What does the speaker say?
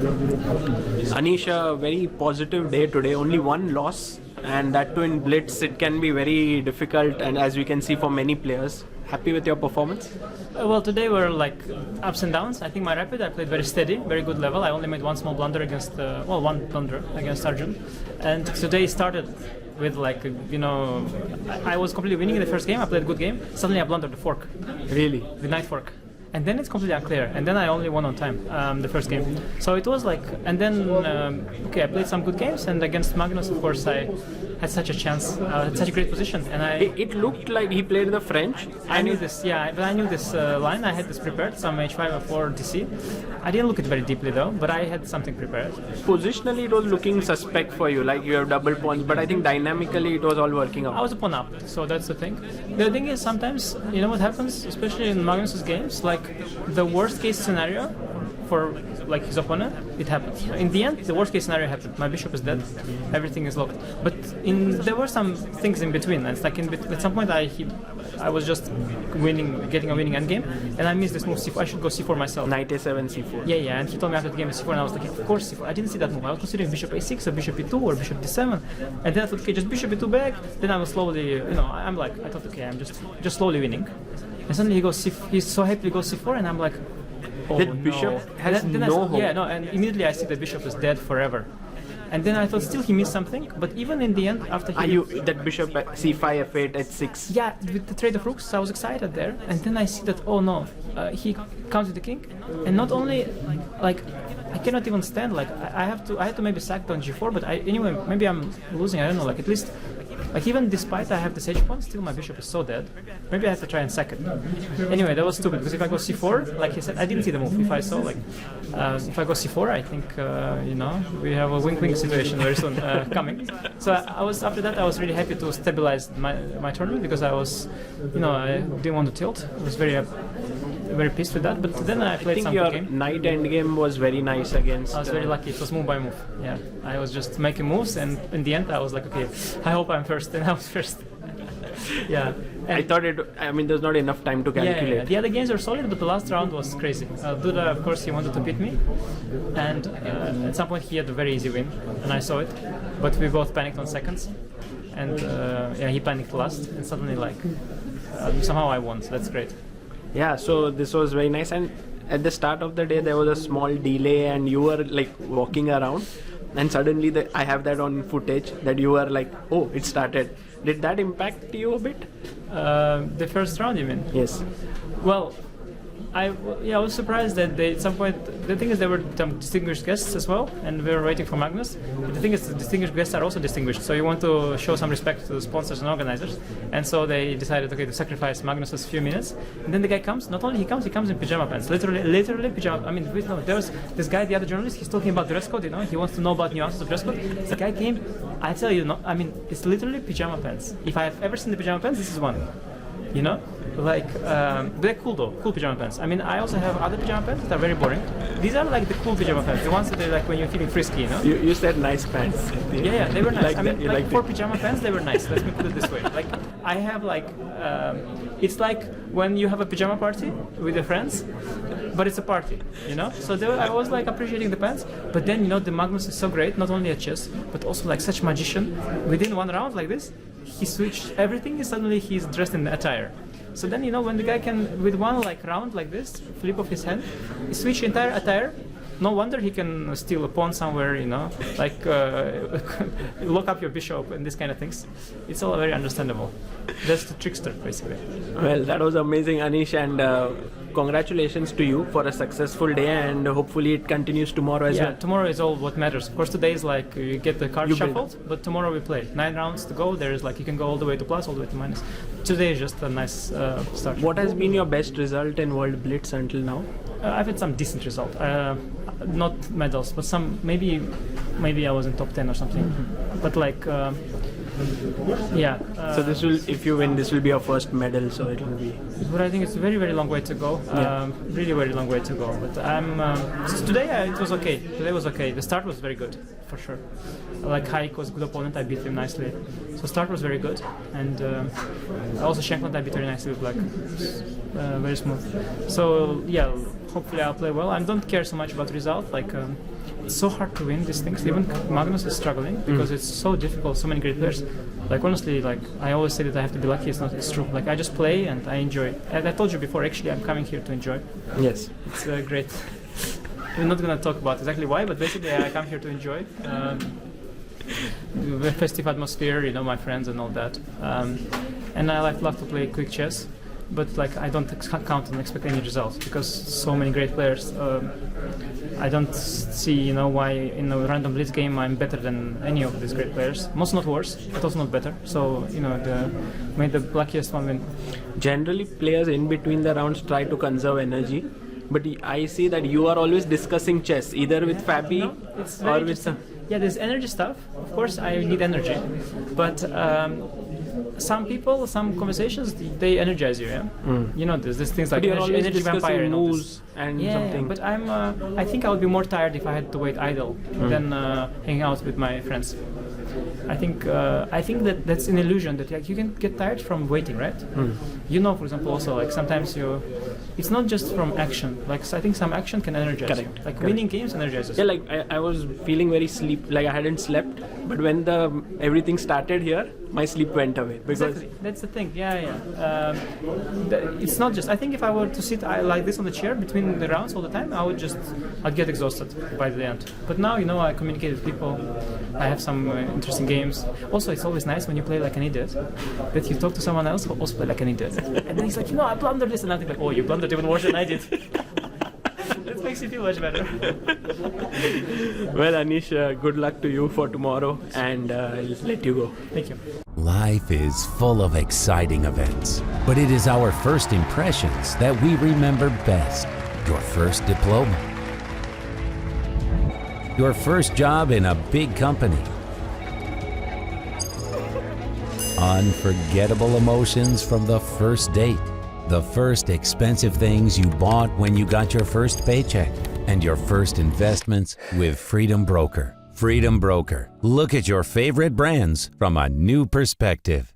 Anish, a very positive day today. Only one loss, and that too in Blitz. It can be very difficult, and as we can see for many players. Happy with your performance? Well, today were like ups and downs. I think my rapid, I played very steady, very good level. I only made one small blunder against, one blunder against Arjun. And today started with like, I was completely winning in the first game. I played a good game. Suddenly I blundered the fork. Really? The knight fork. And then it's completely unclear. And then I only won on time, the first game. So it was like, and then, I played some good games. And against Magnus, of course, I had such a chance, had such a great position. And It looked like he played the French. I knew this, but I knew this line. I had this prepared, some h5 or 4 DC. I didn't look at it very deeply though, but I had something prepared. Positionally, it was looking suspect for you, like you have double pawns, but I think dynamically it was all working out. I was a pawn up, so that's the thing. The thing is, sometimes, you know what happens, especially in Magnus's games, like the worst case scenario for like his opponent, it happens. In the end, the worst case scenario happened. My bishop is dead, everything is locked. But there were some things in between. It's like at some point I was just getting a winning endgame, and I missed this move c4. I should go c4 myself. Knight a7, c4. Yeah, and he told me after the game c4, and I was like, of course c4. I didn't see that move. I was considering bishop a6 or bishop e2 or bishop d7, and then I thought, okay, just bishop e2 back. Then I was slowly, I thought, okay, I'm just slowly winning. And suddenly he so happily goes c4, and I'm like, oh, that bishop has no hope. Yeah, no, and immediately I see the bishop is dead forever. And then I thought still he missed something, but even in the end, after that bishop at c5, f8, h6. Yeah, with the trade of rooks, I was excited there, and then I see that, oh no, he counted the king, and not only like I cannot even stand, like I had to maybe sack down g4, but anyway, maybe I'm losing, I don't know, like at least. Like even despite I have the sage pawn, still my bishop is so dead. Maybe I have to try and sack it. Anyway, that was stupid, because if I go c4, like he said, I didn't see the move. If I saw, like, if I go c4, I think, we have a wink-wink situation very soon coming. So after that, I was really happy to stabilize my tournament, because I was, I didn't want to tilt. I was very pissed with that, but then I played some good game. I think your knight endgame was very nice against... I was very lucky. It was move by move. Yeah, I was just making moves, and in the end, I was like, okay, I hope I'm first, and I was first. Yeah. I thought there's not enough time to calculate. Yeah. The other games were solid, but the last round was crazy. Duda, of course, he wanted to beat me, and at some point he had a very easy win, and I saw it, but we both panicked on seconds, and he panicked last, and suddenly, like, somehow I won, so that's great. Yeah, so this was very nice, and at the start of the day there was a small delay and you were like walking around, and suddenly I have that on footage that you were like, oh, it started. Did that impact you a bit? The first round, you mean? Yes. Well, I was surprised that at some point, the thing is there were some distinguished guests as well, and we were waiting for Magnus. But the thing is, the distinguished guests are also distinguished, so you want to show some respect to the sponsors and organizers. And so they decided, okay, to sacrifice Magnus's few minutes. And then the guy comes, not only he comes in pajama pants, literally pajama. I mean, there was this guy, the other journalist, he's talking about dress code, he wants to know about nuances of dress code. The guy came, I tell you, it's literally pajama pants. If I have ever seen the pajama pants, this is one. Like, they're cool though, cool pajama pants. I mean, I also have other pajama pants that are very boring. These are like the cool pajama pants, the ones that are like when you're feeling frisky, You said nice pants. Yeah, they were nice. For pajama pants, they were nice. Let me put it this way. Like, I have it's like when you have a pajama party with your friends, but it's a party, So I was like appreciating the pants, but then, the Magnus is so great, not only at chess, but also like such magician. Within one round like this, he switched everything, and suddenly he's dressed in attire. So then, when the guy can, with one round like this, flip of his hand, he switch entire attire. No wonder he can steal a pawn somewhere, lock up your bishop and these kind of things. It's all very understandable. That's the trickster, basically. Well, that was amazing, Anish, and congratulations to you for a successful day, and hopefully it continues tomorrow as well. Yeah, tomorrow is all what matters. Of course, today is like you get the cards shuffled, but tomorrow we play. 9 rounds to go. There is you can go all the way to plus, all the way to minus. Today is just a nice start. What has been your best result in World Blitz until now? I've had some decent result. Not medals, but some maybe I was in top 10 or something. But so this will, if you win, this will be your first medal. So it will be. But I think it's a very, very long way to go. Really, very long way to go. But today it was okay. Today was okay. The start was very good, for sure. Like Haik was a good opponent. I beat him nicely. So start was very good, and also Shankland I beat very nicely with black. Very smooth. So hopefully I'll play well. I don't care so much about result. it's so hard to win these things. Even Magnus is struggling because it's so difficult. So many great players. Like honestly, like I always say that I have to be lucky. It's true. Like I just play and I enjoy. And I told you before. Actually, I'm coming here to enjoy. Yes. It's great. We're not gonna talk about exactly why, but basically I come here to enjoy. The festive atmosphere, you know, my friends and all that. And I love to play quick chess. But like I don't count and expect any results because so many great players. I don't see, you know, why in a random blitz game I'm better than any of these great players. Most not worse, but also not better. So you know, may the luckiest one win. Generally, players in between the rounds try to conserve energy, but I see that you are always discussing chess, either with Fabi or with some. Yeah, there's energy stuff. Of course, I need energy, but some people, some conversations, they energize you. Yeah, you know, there's things like energy vampire and all this. And yeah, something. But I think I would be more tired if I had to wait idle than hang out with my friends. I think that's an illusion that like you can get tired from waiting, right? You know, for example, also like sometimes it's not just from action. Like I think some action can energize you. Like winning games energizes. Yeah, like I was feeling very like I hadn't slept, but when everything started here, my sleep went away. Because exactly, that's the thing. Yeah. It's not just. I think if I were to sit like this on the chair between the rounds all the time, I'd get exhausted by the end. But now, you know, I communicate with people. I have some interesting games. Also, it's always nice when you play like an idiot, that you talk to someone else who also play like an idiot, and then he's like, you know, I blundered this, and I'm like, oh, you blundered even worse than I did. That makes you feel much better. Well, Anish, good luck to you for tomorrow, and I'll let you go. Thank you. Life is full of exciting events, but it is our first impressions that we remember best. Your first diploma, your first job in a big company, unforgettable emotions from the first date, the first expensive things you bought when you got your first paycheck, and your first investments with Freedom Broker. Freedom Broker. Look at your favorite brands from a new perspective.